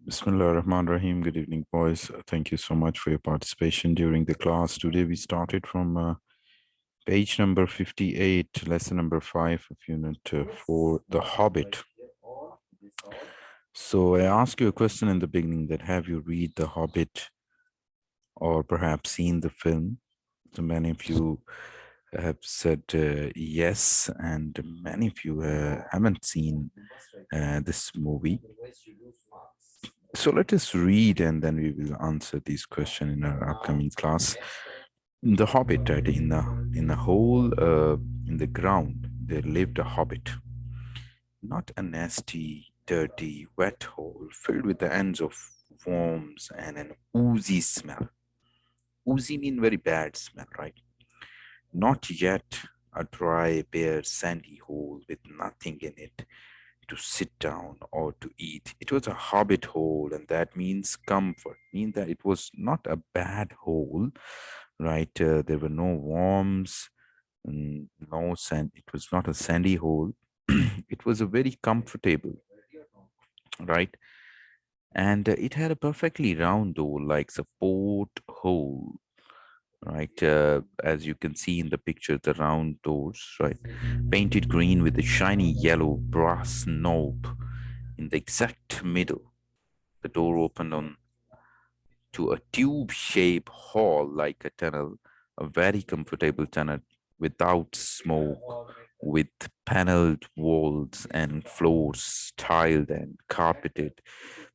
Bismillah ar-Rahman Rahim. Good evening, boys. Thank you so much for your participation during the class. Today we started from page number 58, lesson number 5 of unit 4, The Hobbit. So I asked you a question in the beginning that have you read The Hobbit or perhaps seen the film? So many of you have said yes, and many of you haven't seen this movie. So let us read and then we will answer these questions in our upcoming class. The Hobbit, right? In a hole in the ground, there lived a hobbit. Not a nasty, dirty, wet hole filled with the ends of worms and an oozy smell. Oozy mean very bad smell, right? Not yet a dry, bare, sandy hole with nothing in it to sit down or to eat. It was a hobbit hole, and that means comfort, means that it was not a bad hole, right? There were no worms, no sand. It was not a sandy hole. It was a very comfortable, right? And it had a perfectly round door, like a port hole, right? As you can see in the picture, the round doors, right? Painted green with a shiny yellow brass knob in the exact middle. The door opened on to a tube-shaped hall like a tunnel, a very comfortable tunnel without smoke, with paneled walls and floors tiled and carpeted,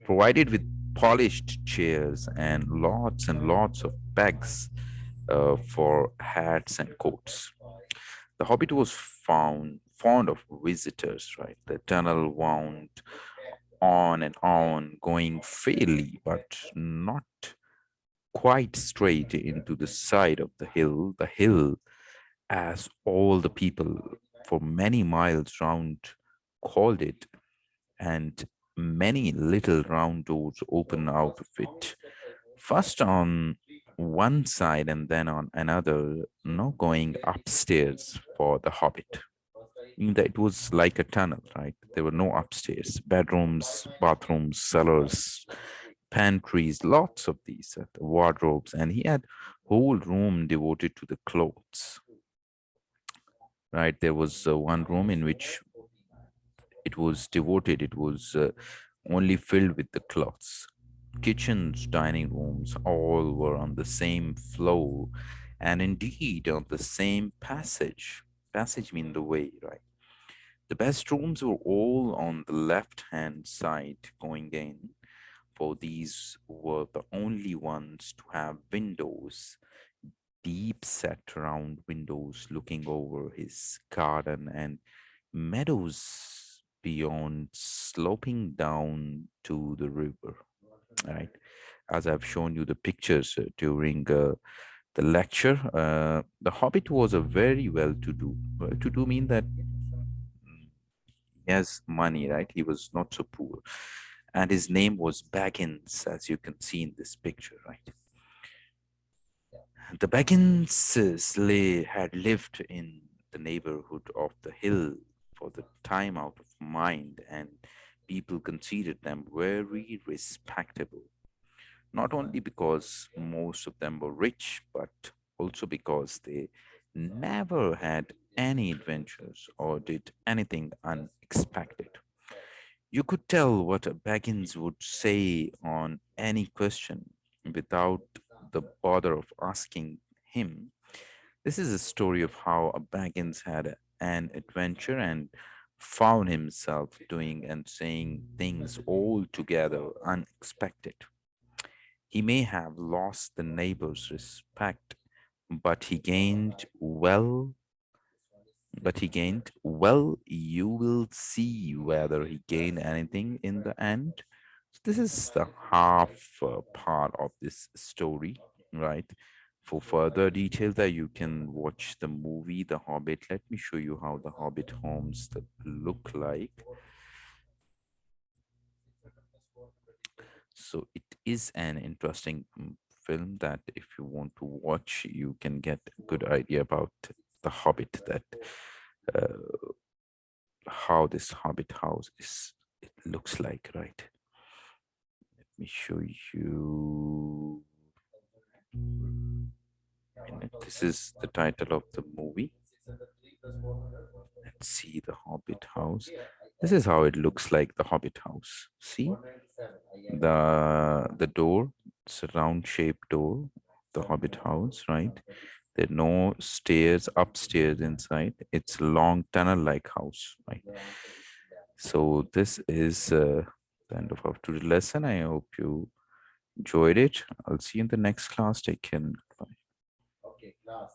provided with polished chairs and lots of pegs for hats and coats. The Hobbit was fond of visitors, right? The tunnel wound on, going fairly, but not quite straight into the side of the hill, as all the people for many miles round called it, and many little round doors open out of it, first on one side and then on another, no going upstairs for the Hobbit. Meaning that it was like a tunnel, right? There were no upstairs, bedrooms, bathrooms, cellars, pantries, lots of these wardrobes, and he had whole room devoted to the clothes. Right, there was one room in which it was devoted. It was only filled with the clothes. Kitchens, dining rooms, all were on the same floor, and indeed on the same passage. Passage mean the way, right? The best rooms were all on the left hand side going in, for these were the only ones to have windows, deep set round windows looking over his garden and meadows beyond, sloping down to the river. Right, as I've shown you the pictures during the lecture, the Hobbit was a very well-to-do. Well-to-do mean that he has money, right? He was not so poor, and his name was Baggins, as you can see in this picture, right? The Bagginses had lived in the neighborhood of the hill for the time out of mind, and people considered them very respectable, not only because most of them were rich, but also because they never had any adventures or did anything unexpected. You could tell what a Baggins would say on any question without the bother of asking him. This is a story of how a Baggins had an adventure and found himself doing and saying things altogether unexpected. He may have lost the neighbor's respect, but he gained well, you will see whether he gained anything in the end. So this is the half part of this story, right? For further detail that you can watch the movie The Hobbit. Let me show you how the Hobbit homes look like. So it is an interesting film that if you want to watch, you can get a good idea about the Hobbit, that uh, how this Hobbit house is, it looks like, right? Let me show you. This is the title of the movie. Let's see the Hobbit house. This is how it looks like, the Hobbit house. See the door. It's a round shaped door, the Hobbit house, right? There are no stairs upstairs inside. It's a long tunnel like house, right? So this is the end of our today's lesson. I hope you enjoyed it. I'll see you in the next class. Take care. Bye.